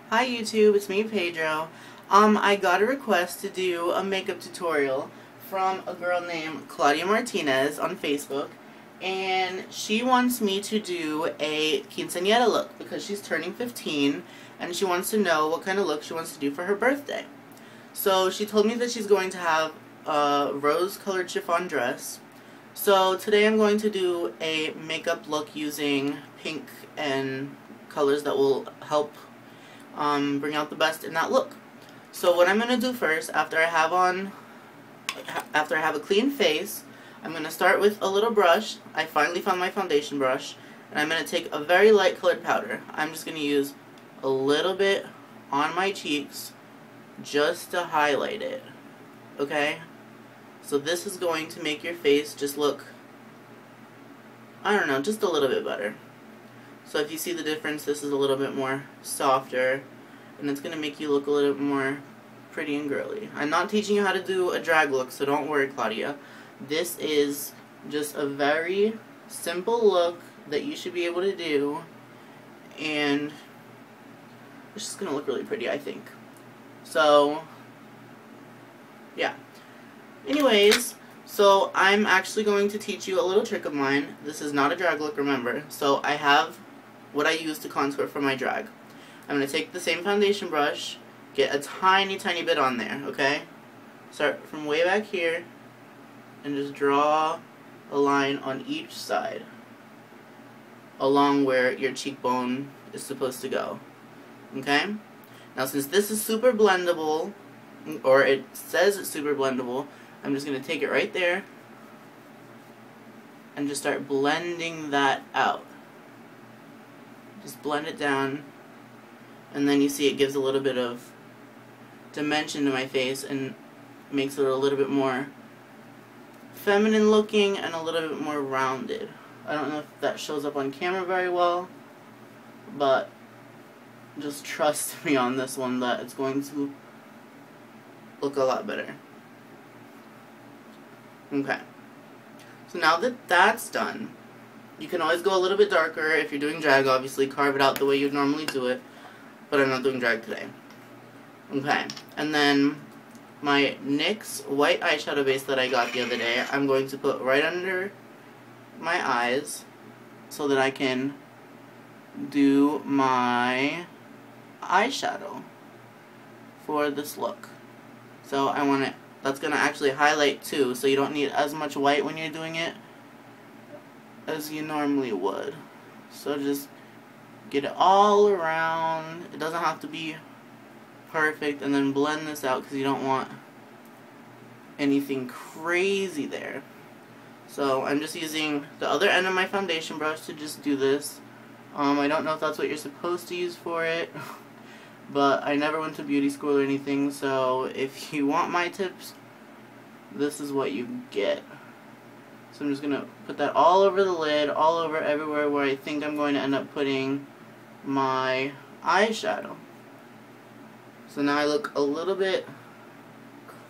Hi YouTube, it's me Pedro. I got a request to do a makeup tutorial from a girl named Claudia Martinez on Facebook, and she wants me to do a quinceanera look because she's turning 15 and she wants to know what kind of look she wants to do for her birthday. So she told me that she's going to have a rose-colored chiffon dress. So today I'm going to do a makeup look using pink and colors that will help bring out the best in that look. So what I'm going to do first, after I have a clean face, I'm going to start with a little brush. I finally found my foundation brush, and I'm going to take a very light colored powder. I'm just going to use a little bit on my cheeks just to highlight it, okay? So this is going to make your face just look, I don't know, just a little bit better. So if you see the difference, this is a little bit more softer, and it's going to make you look a little bit more pretty and girly. I'm not teaching you how to do a drag look, so don't worry, Claudia. This is just a very simple look that you should be able to do, and it's just going to look really pretty, I think. So, yeah. Anyways, so I'm actually going to teach you a little trick of mine. This is not a drag look, remember. So I have what I use to contour for my drag. I'm going to take the same foundation brush, get a tiny bit on there, okay? Start from way back here, and just draw a line on each side, along where your cheekbone is supposed to go, okay? Now since this is super blendable, or it says it's super blendable, I'm just going to take it right there, and just start blending that out. Just blend it down, and then you see it gives a little bit of dimension to my face and makes it a little bit more feminine looking and a little bit more rounded. I don't know if that shows up on camera very well, but just trust me on this one that it's going to look a lot better. Okay. So now that that's done, you can always go a little bit darker if you're doing drag, obviously. Carve it out the way you'd normally do it. But I'm not doing drag today. Okay. And then my NYX white eyeshadow base that I got the other day, I'm going to put right under my eyes so that I can do my eyeshadow for this look. So I want it, that's going to actually highlight too, so you don't need as much white when you're doing it as you normally would. So just get it all around. It doesn't have to be perfect, and then blend this out because you don't want anything crazy there. So I'm just using the other end of my foundation brush to just do this. I don't know if that's what you're supposed to use for it, but I never went to beauty school or anything, so if you want my tips, this is what you get. So I'm just going to put that all over the lid, all over everywhere where I think I'm going to end up putting my eyeshadow. So now I look a little bit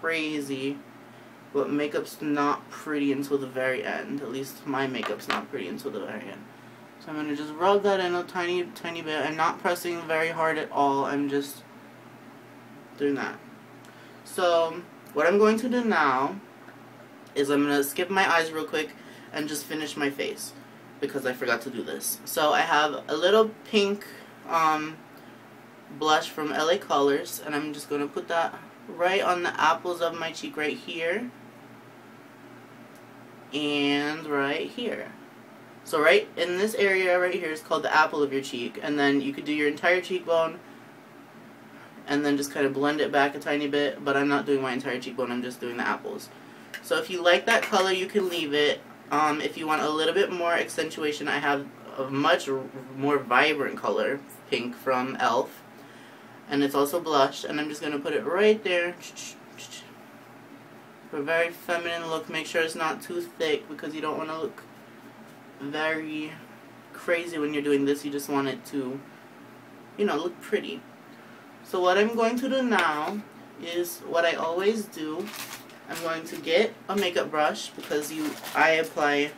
crazy, but makeup's not pretty until the very end. At least my makeup's not pretty until the very end. So I'm going to just rub that in a tiny bit. I'm not pressing very hard at all. I'm just doing that. So what I'm going to do now is I'm going to skip my eyes real quick and just finish my face because I forgot to do this. So I have a little pink blush from LA Colors, and I'm just going to put that right on the apples of my cheek right here and right here. So right in this area right here is called the apple of your cheek, and then you could do your entire cheekbone and then just kind of blend it back a tiny bit, but I'm not doing my entire cheekbone, I'm just doing the apples. So if you like that color, you can leave it. If you want a little bit more accentuation, I have a much more vibrant color, pink from e.l.f. And it's also blush, and I'm just going to put it right there. For a very feminine look. Make sure it's not too thick because you don't want to look very crazy when you're doing this. You just want it to, you know, look pretty. So what I'm going to do now is what I always do. I'm going to get a makeup brush because I apply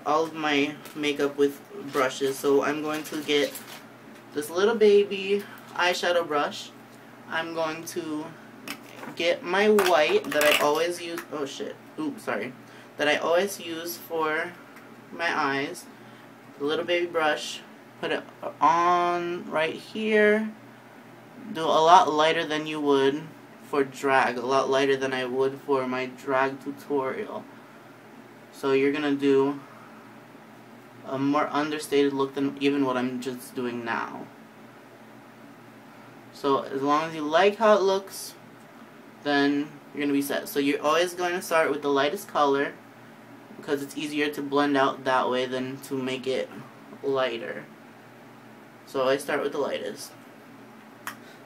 all of my makeup with brushes. So I'm going to get this little baby eyeshadow brush, I'm going to get my white that I always use, oh shit, oops, sorry, that I always use for my eyes, the little baby brush, put it on right here, do a lot lighter than you would for drag, a lot lighter than I would for my drag tutorial. So you're going to do a more understated look than even what I'm just doing now. So as long as you like how it looks, then you're going to be set. So you're always going to start with the lightest color because it's easier to blend out that way than to make it lighter. So I start with the lightest.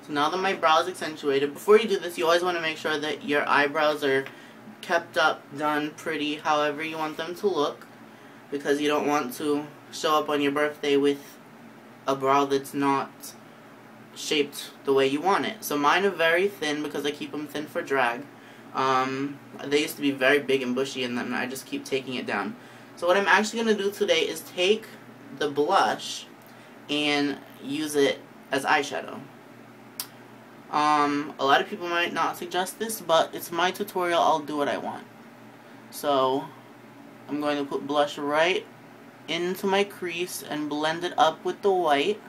So now that my brow is accentuated, before you do this, you always want to make sure that your eyebrows are kept up, done pretty, however you want them to look, because you don't want to show up on your birthday with a brow that's not shaped the way you want it. So mine are very thin because I keep them thin for drag. They used to be very big and bushy, and then I just keep taking it down. So what I'm actually going to do today is take the blush and use it as eyeshadow. A lot of people might not suggest this, but it's my tutorial, I'll do what I want. So I'm going to put blush right into my crease and blend it up with the white.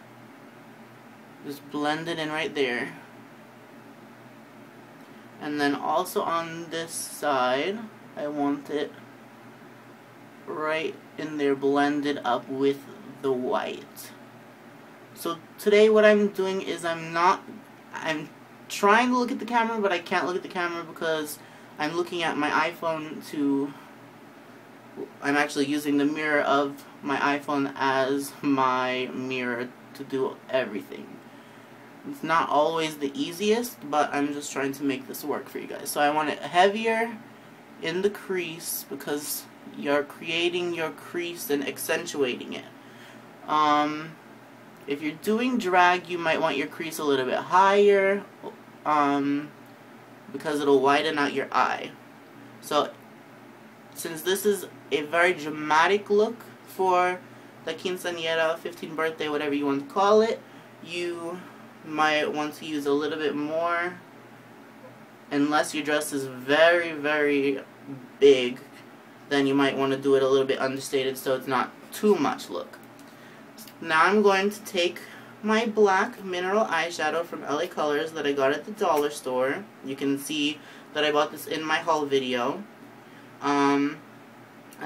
Just blend it in right there. And then also on this side, I want it right in there, blended up with the white. So today what I'm doing is I'm trying to look at the camera, but I can't look at the camera because I'm looking at my iPhone I'm actually using the mirror of my iPhone as my mirror to do everything. It's not always the easiest, but I'm just trying to make this work for you guys. So I want it heavier in the crease because you're creating your crease and accentuating it. If you're doing drag, you might want your crease a little bit higher because it'll widen out your eye. So since this is a very dramatic look for the quinceanera, 15th birthday, whatever you want to call it, you might want to use a little bit more, unless your dress is very, very big, then you might want to do it a little bit understated so it's not too much look. Now I'm going to take my black mineral eyeshadow from LA Colors that I got at the dollar store. You can see that I bought this in my haul video. I'm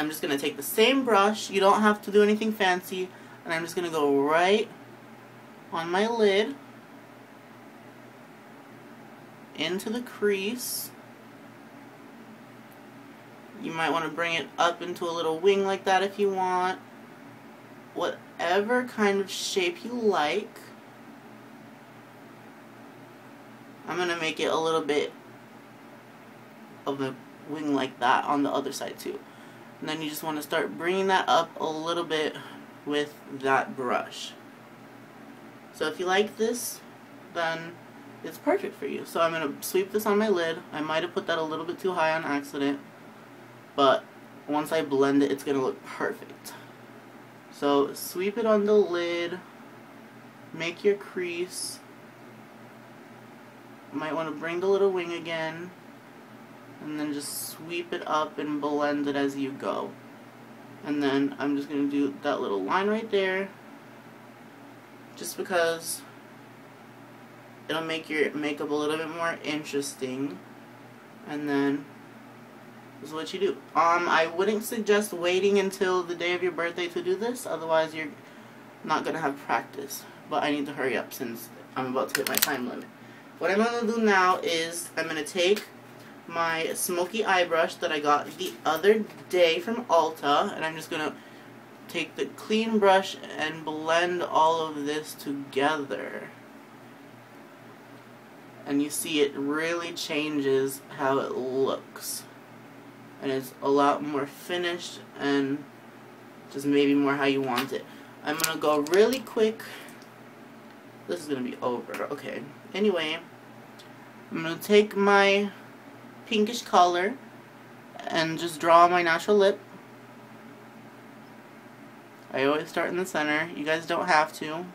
just going to take the same brush, you don't have to do anything fancy, and I'm just going to go right on my lid, into the crease. You might want to bring it up into a little wing like that if you want. Whatever kind of shape you like. I'm going to make it a little bit of a wing like that on the other side too. And then you just want to start bringing that up a little bit with that brush. So if you like this, then it's perfect for you. So I'm going to sweep this on my lid. I might have put that a little bit too high on accident, but once I blend it, it's going to look perfect. So sweep it on the lid, make your crease. You might want to bring the little wing again, and then just sweep it up and blend it as you go. And then I'm just going to do that little line right there, just because it'll make your makeup a little bit more interesting. And then this is what you do. I wouldn't suggest waiting until the day of your birthday to do this, otherwise you're not going to have practice. But I need to hurry up since I'm about to hit my time limit. What I'm going to do now is I'm going to take my smoky eye brush that I got the other day from Ulta, and I'm just going to take the clean brush and blend all of this together. And you see it really changes how it looks. And it's a lot more finished and just maybe more how you want it. I'm going to go really quick. This is going to be over. Okay. Anyway, I'm going to take my pinkish color and just draw my natural lip. I always start in the center. You guys don't have to,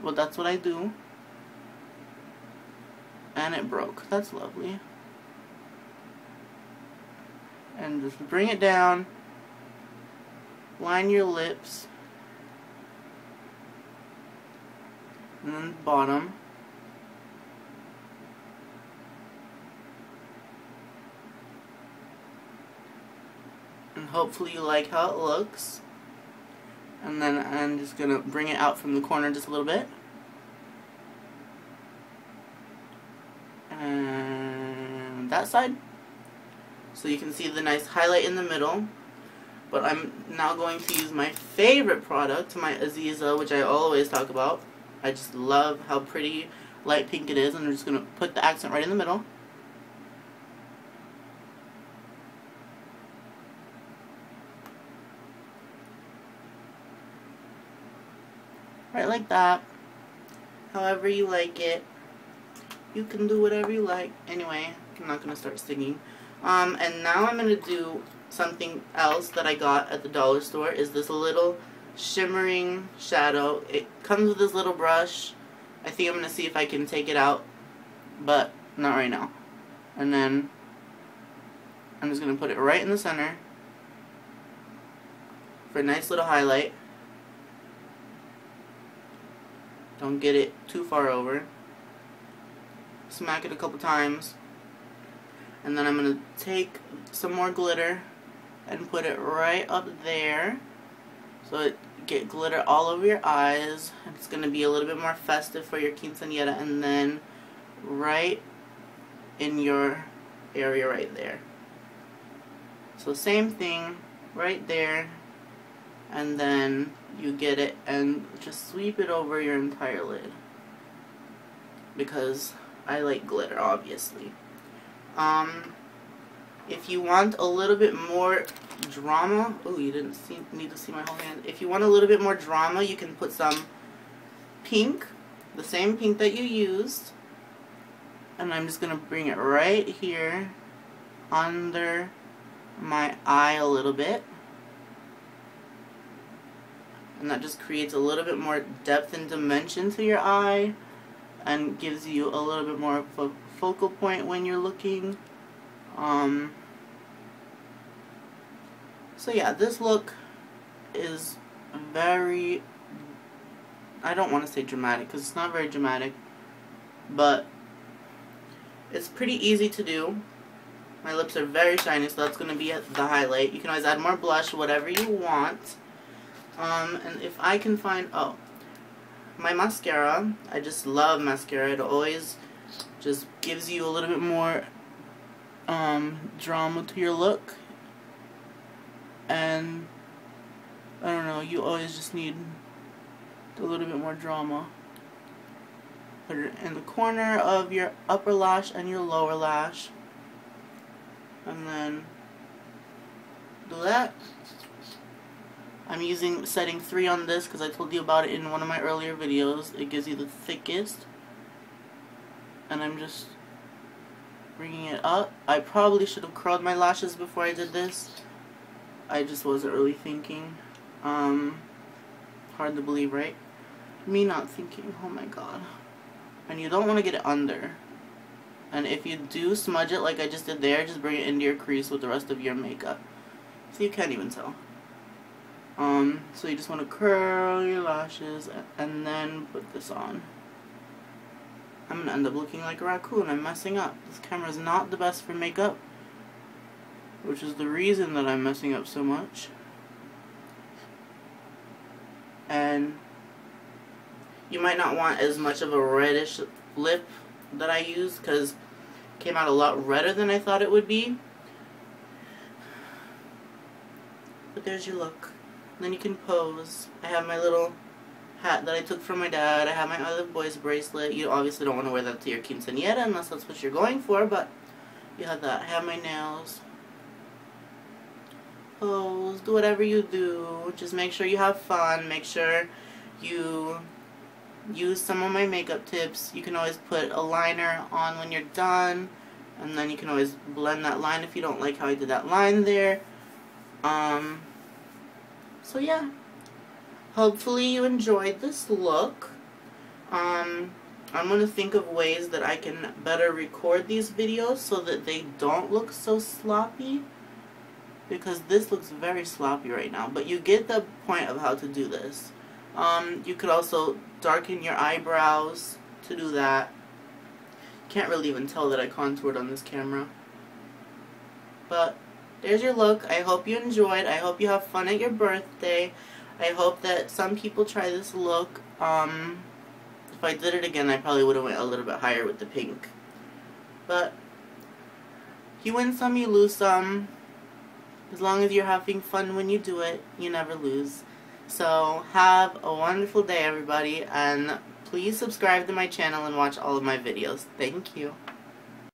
but that's what I do. And it broke. That's lovely. And just bring it down. Line your lips. And then the bottom. And hopefully you like how it looks. And then I'm just going to bring it out from the corner just a little bit. And that side. So you can see the nice highlight in the middle. But I'm now going to use my favorite product, my Aziza, which I always talk about. I just love how pretty light pink it is. And I'm just going to put the accent right in the middle. Right like that. However you like it. You can do whatever you like. Anyway, I'm not going to start singing. And now I'm going to do something else that I got at the dollar store. Is this little shimmering shadow. It comes with this little brush. I think I'm going to see if I can take it out. But not right now. And then I'm just going to put it right in the center. For a nice little highlight. Don't get it too far over. Smack it a couple times. And then I'm going to take some more glitter and put it right up there. So it get glitter all over your eyes. It's going to be a little bit more festive for your quinceanera. And then right in your area right there. So same thing right there. And then you get it and just sweep it over your entire lid. Because I like glitter, obviously. If you want a little bit more drama, oh, you didn't need to see my whole hand. If you want a little bit more drama, you can put some pink, the same pink that you used, and I'm just gonna bring it right here under my eye a little bit, and that just creates a little bit more depth and dimension to your eye and gives you a little bit more of a focal point when you're looking. So yeah, this look is very, I don't want to say dramatic because it's not very dramatic, but it's pretty easy to do. My lips are very shiny, so that's going to be the highlight. You can always add more blush, whatever you want. And if I can find, oh, my mascara, I just love mascara. It always just gives you a little bit more drama to your look. And I don't know, you always just need a little bit more drama. Put it in the corner of your upper lash and your lower lash. And then do that. I'm using setting 3 on this because I told you about it in one of my earlier videos. It gives you the thickest. And I'm just bringing it up. I probably should have curled my lashes before I did this. I just wasn't really thinking. Hard to believe, right? Me not thinking. Oh my god. And you don't want to get it under. And if you do smudge it like I just did there, just bring it into your crease with the rest of your makeup. So you can't even tell. So you just want to curl your lashes and then put this on. I'm going to end up looking like a raccoon. I'm messing up. This camera is not the best for makeup, which is the reason that I'm messing up so much. And you might not want as much of a reddish lip that I use because it came out a lot redder than I thought it would be. But there's your look. And then you can pose. I have my little hat that I took from my dad. I have my other boy's bracelet. You obviously don't want to wear that to your quinceanera unless that's what you're going for, but you have that. I have my nails. Pose. Do whatever you do. Just make sure you have fun. Make sure you use some of my makeup tips. You can always put a liner on when you're done, and then you can always blend that line if you don't like how I did that line there. So yeah, hopefully you enjoyed this look. I'm going to think of ways that I can better record these videos so that they don't look so sloppy. Because this looks very sloppy right now. But you get the point of how to do this. You could also darken your eyebrows to do that. Can't really even tell that I contoured on this camera. But there's your look. I hope you enjoyed. I hope you have fun at your birthday. I hope that some people try this look. If I did it again, I probably would have went a little bit higher with the pink. But you win some, you lose some. As long as you're having fun when you do it, you never lose. So have a wonderful day, everybody, and please subscribe to my channel and watch all of my videos. Thank you.